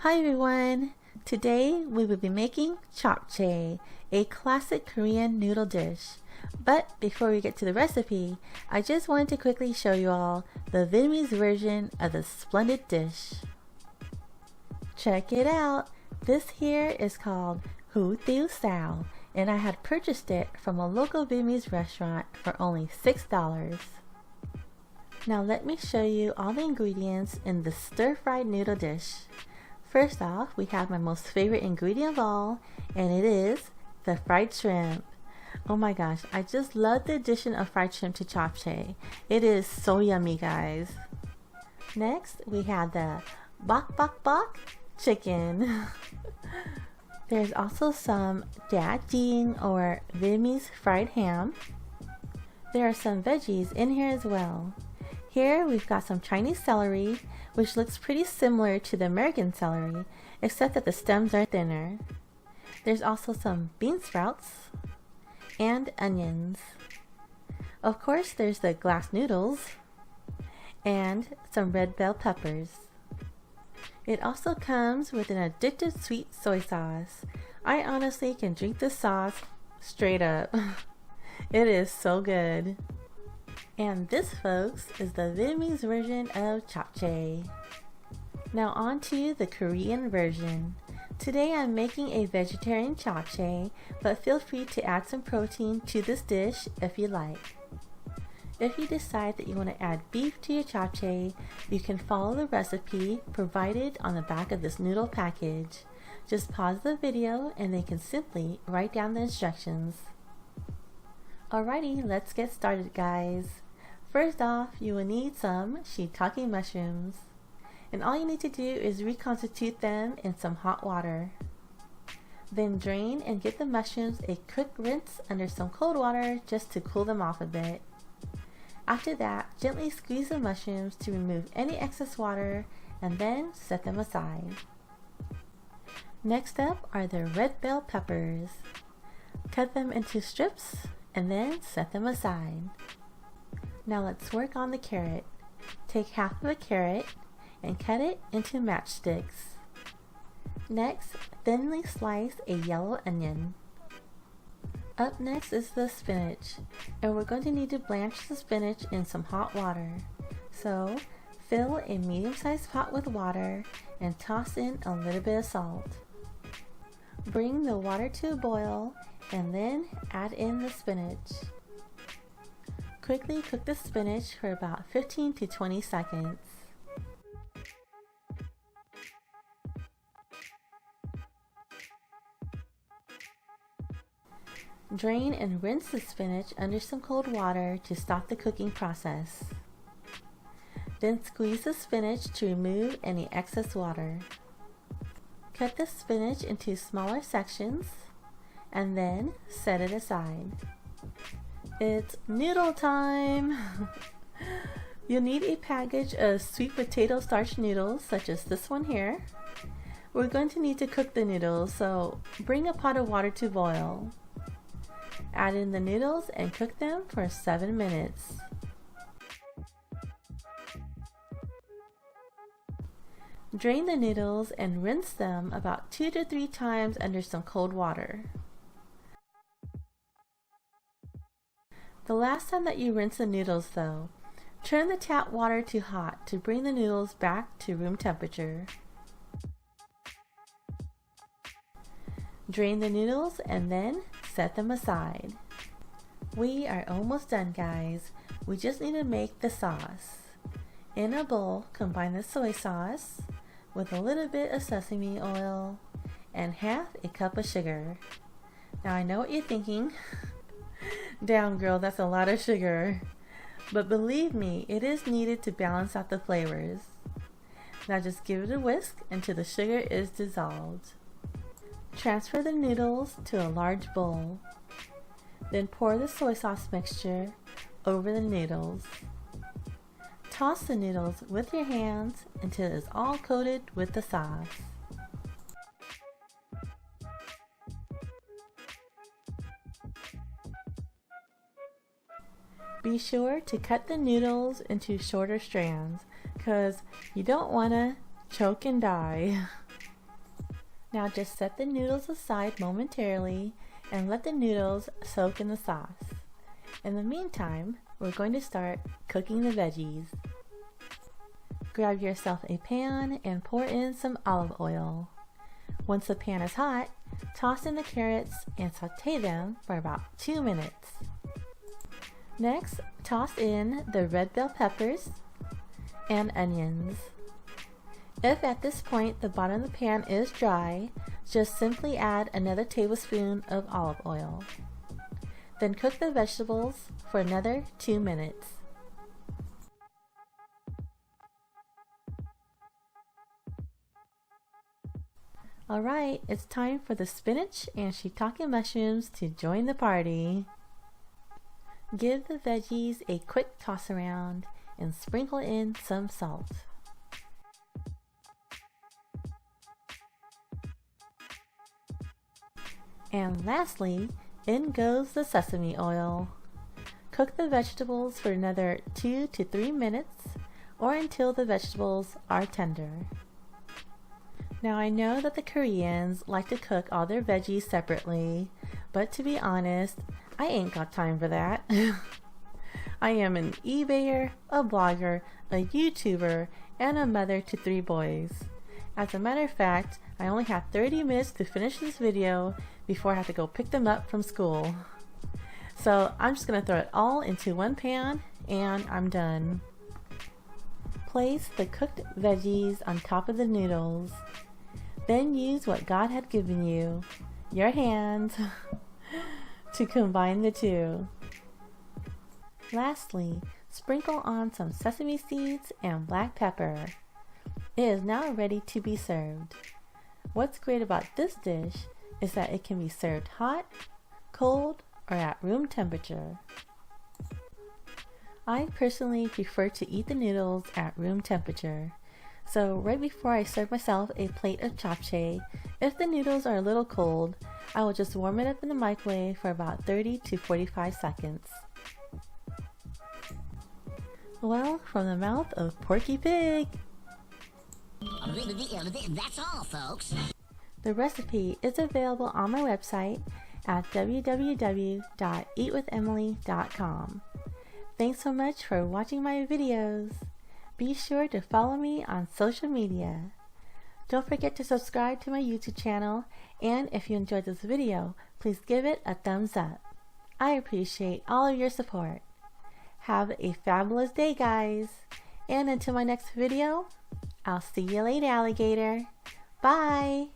Hi everyone! Today we will be making japchae, a classic Korean noodle dish. But before we get to the recipe, I just wanted to quickly show you all the Vietnamese version of the splendid dish. Check it out! This here is called Hủ Tiếu Xào, and I had purchased it from a local Vietnamese restaurant for only $6. Now let me show you all the ingredients in the stir-fried noodle dish. First off, we have my most favorite ingredient of all, and it is the fried shrimp. Oh my gosh, I just love the addition of fried shrimp to japchae. It is so yummy, guys. Next, we have the bok bok bok chicken. There's also some da ding or Vietnamese fried ham. There are some veggies in here as well. Here we've got some Chinese celery, which looks pretty similar to the American celery, except that the stems are thinner. There's also some bean sprouts and onions. Of course, there's the glass noodles and some red bell peppers. It also comes with an addictive sweet soy sauce. I honestly can drink this sauce straight up. It is so good. And this, folks, is the Vietnamese version of japchae. Now on to the Korean version. Today I'm making a vegetarian japchae, but feel free to add some protein to this dish if you like. If you decide that you want to add beef to your japchae, you can follow the recipe provided on the back of this noodle package. Just pause the video and then you can simply write down the instructions. Alrighty, let's get started, guys. First off, you will need some shiitake mushrooms. And all you need to do is reconstitute them in some hot water. Then drain and give the mushrooms a quick rinse under some cold water just to cool them off a bit. After that, gently squeeze the mushrooms to remove any excess water and then set them aside. Next up are the red bell peppers. Cut them into strips and then set them aside. Now let's work on the carrot. Take half of a carrot and cut it into matchsticks. Next, thinly slice a yellow onion. Up next is the spinach, and we're going to need to blanch the spinach in some hot water. So, fill a medium-sized pot with water and toss in a little bit of salt. Bring the water to a boil and then add in the spinach. Quickly cook the spinach for about 15 to 20 seconds. Drain and rinse the spinach under some cold water to stop the cooking process. Then squeeze the spinach to remove any excess water. Cut the spinach into smaller sections and then set it aside. It's noodle time! You'll need a package of sweet potato starch noodles such as this one here. We're going to need to cook the noodles, so bring a pot of water to boil. Add in the noodles and cook them for 7 minutes. Drain the noodles and rinse them about 2 to 3 times under some cold water. The last time that you rinse the noodles though, turn the tap water to hot to bring the noodles back to room temperature. Drain the noodles and then set them aside. We are almost done, guys. We just need to make the sauce. In a bowl, combine the soy sauce with a little bit of sesame oil and half a cup of sugar. Now I know what you're thinking. Damn girl, that's a lot of sugar. But believe me, it is needed to balance out the flavors. Now just give it a whisk until the sugar is dissolved. Transfer the noodles to a large bowl. Then pour the soy sauce mixture over the noodles. Toss the noodles with your hands until it is all coated with the sauce. Be sure to cut the noodles into shorter strands because you don't want to choke and die. Now just set the noodles aside momentarily and let the noodles soak in the sauce. In the meantime, we're going to start cooking the veggies. Grab yourself a pan and pour in some olive oil. Once the pan is hot, toss in the carrots and sauté them for about 2 minutes. Next, toss in the red bell peppers and onions. If at this point the bottom of the pan is dry, just simply add another tablespoon of olive oil. Then cook the vegetables for another 2 minutes. Alright, it's time for the spinach and shiitake mushrooms to join the party. Give the veggies a quick toss around and sprinkle in some salt. And lastly, in goes the sesame oil. Cook the vegetables for another 2 to 3 minutes or until the vegetables are tender. Now I know that the Koreans like to cook all their veggies separately, but to be honest, I ain't got time for that. I am an eBayer, a blogger, a YouTuber, and a mother to 3 boys. As a matter of fact, I only have 30 minutes to finish this video before I have to go pick them up from school. So I'm just going to throw it all into one pan and I'm done. Place the cooked veggies on top of the noodles. Then use what God had given you, your hands, to combine the two. Lastly, sprinkle on some sesame seeds and black pepper. It is now ready to be served. What's great about this dish is that it can be served hot, cold, or at room temperature. I personally prefer to eat the noodles at room temperature. So right before I serve myself a plate of japchae, if the noodles are a little cold, I will just warm it up in the microwave for about 30 to 45 seconds. Well, from the mouth of Porky Pig! That's all, folks. The recipe is available on my website at www.eatwithemily.com. Thanks so much for watching my videos. Be sure to follow me on social media. Don't forget to subscribe to my YouTube channel, and if you enjoyed this video, please give it a thumbs up. I appreciate all of your support. Have a fabulous day, guys. And until my next video, I'll see you later, alligator. Bye.